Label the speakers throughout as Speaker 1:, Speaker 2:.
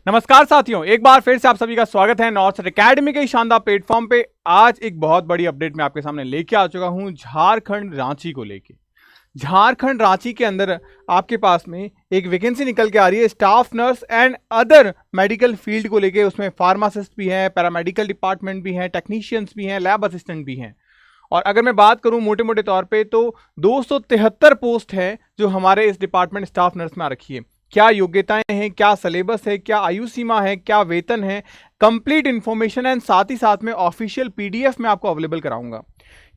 Speaker 1: नमस्कार साथियों, एक बार फिर से आप सभी का स्वागत है नॉर्थ एकेडमी के शानदार प्लेटफॉर्म पे। आज एक बहुत बड़ी अपडेट मैं आपके सामने लेके आ चुका हूं झारखंड रांची को लेके। झारखंड रांची के अंदर आपके पास में एक वैकेंसी निकल के आ रही है staff nurse and other medical field को लेके। उसमें फार्मासिस्ट भी हैं, पैरामेडिकल डिपार्टमेंट भी हैं, टेक्नीशियंस भी हैं, लैब असिस्टेंट भी हैं। और अगर मैं बात करूं मोटे मोटे तौर पे तो 273 पोस्ट है जो हमारे इस डिपार्टमेंट स्टाफ नर्स में आ रखी है। क्या योग्यताएं हैं, क्या सिलेबस है, क्या आयु सीमा है, क्या वेतन है, कंप्लीट इन्फॉर्मेशन एंड साथ ही साथ में ऑफिशियल पीडीएफ में आपको अवेलेबल कराऊंगा।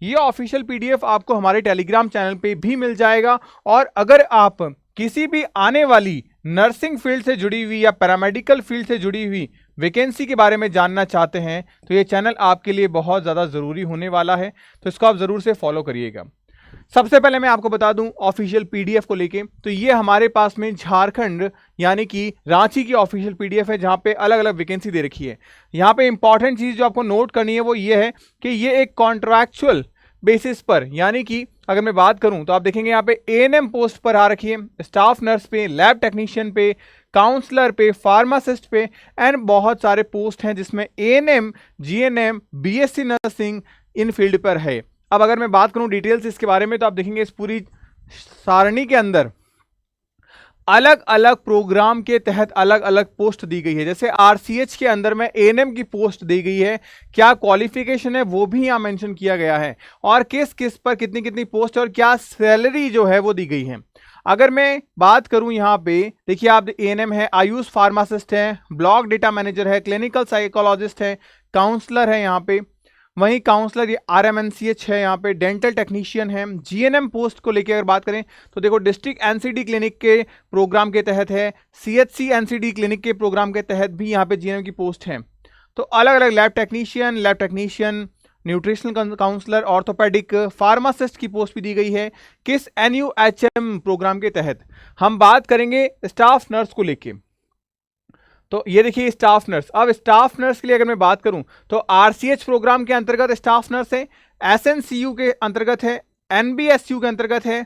Speaker 1: ये ऑफिशियल पीडीएफ आपको हमारे टेलीग्राम चैनल पे भी मिल जाएगा। और अगर आप किसी भी आने वाली नर्सिंग फील्ड से जुड़ी हुई या पैरामेडिकल फील्ड से जुड़ी हुई वैकेंसी के बारे में जानना चाहते हैं तो ये चैनल आपके लिए बहुत ज़्यादा ज़रूरी होने वाला है, तो इसको आप ज़रूर से फॉलो करिएगा। सबसे पहले मैं आपको बता दूं ऑफिशियल पीडीएफ को लेके, तो ये हमारे पास में झारखंड यानी कि रांची की ऑफिशियल पीडीएफ है जहां पे अलग अलग वैकेंसी दे रखी है। यहां पे इंपॉर्टेंट चीज़ जो आपको नोट करनी है वो ये है कि ये एक कॉन्ट्रैक्चुअल बेसिस पर, यानी कि अगर मैं बात करूं तो आप देखेंगे यहाँ पे एएनएम पोस्ट पर आ रखी है, स्टाफ नर्स पे, लैब टेक्नीशियन पे, काउंसलर पे, फार्मासिस्ट पे एंड बहुत सारे पोस्ट हैं जिसमें एएनएम, जीएनएम, बीएससी नर्सिंग इन फील्ड पर है। अब अगर मैं बात करूं डिटेल्स इसके बारे में तो आप देखेंगे इस पूरी सारणी के अंदर अलग अलग प्रोग्राम के तहत अलग अलग पोस्ट दी गई है। जैसे आरसीएच के अंदर में एएनएम की पोस्ट दी गई है, क्या क्वालिफिकेशन है वो भी यहाँ मेंशन किया गया है, और किस किस पर कितनी कितनी पोस्ट और क्या सैलरी जो है वो दी गई है। अगर मैं बात करूं यहाँ पे देखिए आप एएनएम है, आयुष फार्मासिस्ट है, ब्लॉक डेटा मैनेजर है, क्लिनिकल साइकोलॉजिस्ट है, काउंसलर है यहाँ पे, वहीं काउंसलर ये आरएमएनसीएच है, यहाँ पे डेंटल टेक्नीशियन है। जीएनएम पोस्ट को लेकर अगर बात करें तो देखो डिस्ट्रिक्ट एनसीडी क्लिनिक के प्रोग्राम के तहत है, सीएचसी एनसीडी क्लिनिक के प्रोग्राम के तहत भी यहाँ पे जीएनएम की पोस्ट है। तो अलग अलग lab technician, nutritional counsellor, orthopaedic, pharmacist की पोस्ट भी दी गई है किस एनयूएचएम प्रोग्राम के तहत। हम बात करेंगे स्टाफ नर्स को लेके, तो ये देखिए स्टाफ नर्स। अब स्टाफ नर्स के लिए अगर मैं बात करूं तो आरसीएच प्रोग्राम के अंतर्गत स्टाफ नर्स है, एसएनसीयू के अंतर्गत है, एनबीएसयू के अंतर्गत है,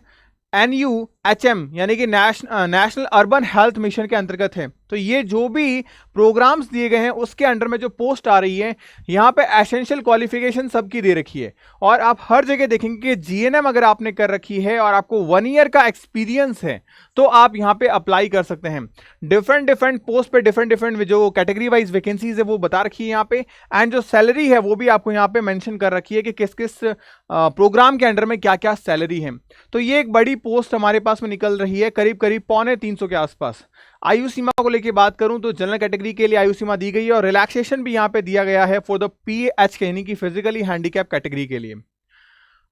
Speaker 1: एनयूएचएम यानी कि नेशनल अर्बन हेल्थ मिशन के अंतर्गत है। तो ये जो भी प्रोग्राम्स दिए गए हैं उसके अंडर में जो पोस्ट आ रही है यहाँ पे एसेंशियल क्वालिफिकेशन सबकी दे रखी है। और आप हर जगह देखेंगे कि जीएनएम अगर आपने कर रखी है और आपको 1 ईयर का एक्सपीरियंस है तो आप यहाँ पे अप्लाई कर सकते हैं। डिफरेंट पोस्ट पे डिफरेंट जो कैटेगरी वाइज वैकेंसीज है वो बता रखी है यहाँ पे, एंड जो सैलरी है वो भी आपको यहाँ पे मेंशन कर रखी है कि किस किस प्रोग्राम के अंडर में क्या क्या सैलरी है। तो ये एक बड़ी पोस्ट हमारे पास में निकल रही है, करीब करीब 350 के आसपास। आयु सीमा को लेके बात करूं तो जनरल कैटेगरी के लिए आयु सीमा दी गई है और रिलैक्सेशन भी यहां पे दिया गया है फॉर द पीएच यानी कि फिजिकली हैंडीकैप कैटेगरी के लिए।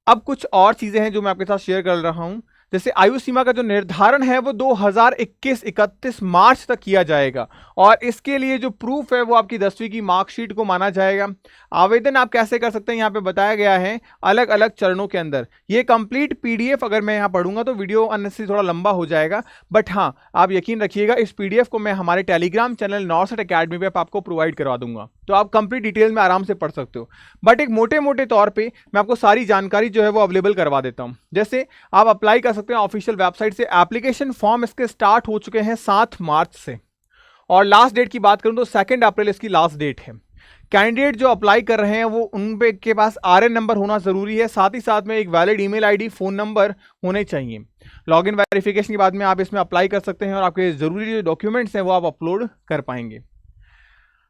Speaker 1: अब कुछ और चीजें हैं जो मैं आपके साथ शेयर कर रहा हूं। जैसे आयु सीमा का जो निर्धारण है वो 2021-31 मार्च तक किया जाएगा और इसके लिए जो प्रूफ है वो आपकी 10वीं की मार्कशीट को माना जाएगा। आवेदन आप कैसे कर सकते हैं यहाँ पे बताया गया है अलग अलग चरणों के अंदर। ये कंप्लीट पीडीएफ अगर मैं यहाँ पढ़ूंगा तो वीडियो अननेसेसरी थोड़ा लंबा हो जाएगा, बट हाँ आप यकीन रखिएगा इस पीडीएफ को मैं हमारे टेलीग्राम चैनल नॉर्थ एकेडमी पे आपको प्रोवाइड करवा दूंगा, तो आप कंप्लीट डिटेल में आराम से पढ़ सकते हो। बट एक मोटे मोटे तौर पे मैं आपको सारी जानकारी जो है वो अवेलेबल करवा देता हूं। जैसे आप अप्लाई कर सकते हैं ऑफिशियल वेबसाइट से। एप्लीकेशन फॉर्म इसके स्टार्ट हो चुके हैं 7 मार्च से और लास्ट डेट की बात करूं तो 2 अप्रैल इसकी लास्ट डेट है। कैंडिडेट जो अप्लाई कर रहे हैं वो उनके के पास आरएन नंबर होना जरूरी है, साथ ही साथ में एक valid email ID, phone number होने चाहिए। लॉगिन वेरिफिकेशन के बाद में आप इसमें अप्लाई कर सकते हैं और आपके जरूरी जो डॉक्यूमेंट्स हैं वो आप अपलोड कर पाएंगे।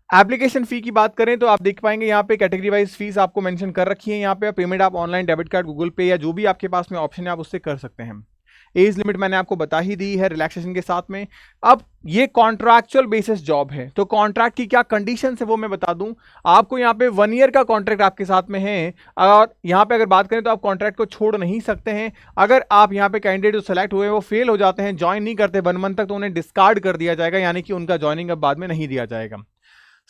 Speaker 1: एप्लीकेशन फी की बात करें तो आप देख पाएंगे यहाँ पे कैटेगरी वाइज फीस आपको मेंशन कर रखी है। यहाँ पे पेमेंट आप ऑनलाइन, डेबिट कार्ड, गूगल पे या जो भी आपके पास में ऑप्शन है आप उससे कर सकते हैं। एज लिमिट मैंने आपको बता ही दी है रिलैक्सेशन के साथ में। अब ये कॉन्ट्रैक्चुअल बेसिस जॉब है तो कॉन्ट्रैक्ट की क्या कंडीशंस है वो मैं बता दूं आपको। यहाँ पे 1 ईयर का कॉन्ट्रैक्ट आपके साथ में है और यहाँ पे अगर बात करें तो आप कॉन्ट्रैक्ट को छोड़ नहीं सकते हैं। अगर आप यहाँ पे कैंडिडेट जो सेलेक्ट हुए वो फेल हो जाते हैं, ज्वाइन नहीं करते 1 मंथ तक, तो उन्हें डिस्कार्ड कर दिया जाएगा, यानी कि उनका ज्वाइनिंग अब बाद में नहीं दिया जाएगा।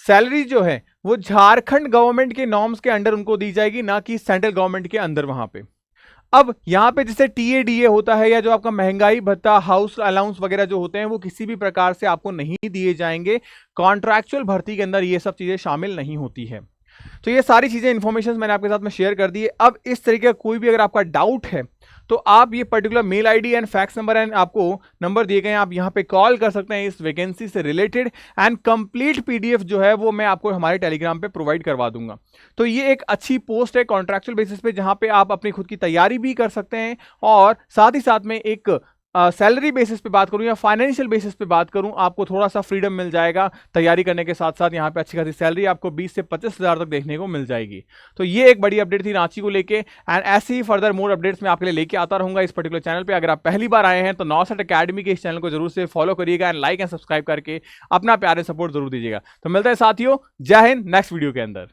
Speaker 1: सैलरी जो है वो झारखंड गवर्नमेंट के नॉर्म्स के अंडर उनको दी जाएगी, ना कि सेंट्रल गवर्नमेंट के अंदर वहां पे। अब यहाँ पे जैसे टीएडीए होता है या जो आपका महंगाई भत्ता, हाउस अलाउंस वगैरह जो होते हैं वो किसी भी प्रकार से आपको नहीं दिए जाएंगे। कॉन्ट्रैक्चुअल भर्ती के अंदर ये सब चीजें शामिल नहीं होती है। तो ये सारी चीज़ें इन्फॉर्मेशन मैंने आपके साथ में शेयर कर दी है। अब इस तरीके का कोई भी अगर आपका डाउट है तो आप ये particular mail ID and fax number and आपको नंबर दिए गए हैं, आप यहाँ पे कॉल कर सकते हैं इस वैकेंसी से रिलेटेड, एंड कंप्लीट पीडीएफ जो है वो मैं आपको हमारे टेलीग्राम पे प्रोवाइड करवा दूंगा। तो ये एक अच्छी पोस्ट है कॉन्ट्रैक्चुअल बेसिस पे, जहाँ पे आप अपनी खुद की तैयारी भी कर सकते हैं, और साथ ही साथ में एक सैलरी बेसिस पे बात करूं या फाइनेंशियल बेसिस पे बात करूं, आपको थोड़ा सा फ्रीडम मिल जाएगा तैयारी करने के साथ साथ। यहाँ पे अच्छी खासी सैलरी आपको 20 से 25 हज़ार तक देखने को मिल जाएगी। तो ये एक बड़ी अपडेट थी रांची को लेके, एंड ऐसे ही फर्दर मोर अपडेट्स मैं आपके लिए लेके आता रहूंगा इस पर्टिकुलर चैनल पे। अगर आप पहली बार आए हैं तो नॉसेट एकेडमी के इस चैनल को जरूर से फॉलो करिएगा एंड लाइक एंड सब्सक्राइब करके अपना प्यारे सपोर्ट जरूर दीजिएगा। तो मिलता है साथियों, जय हिंद, नेक्स्ट वीडियो के अंदर।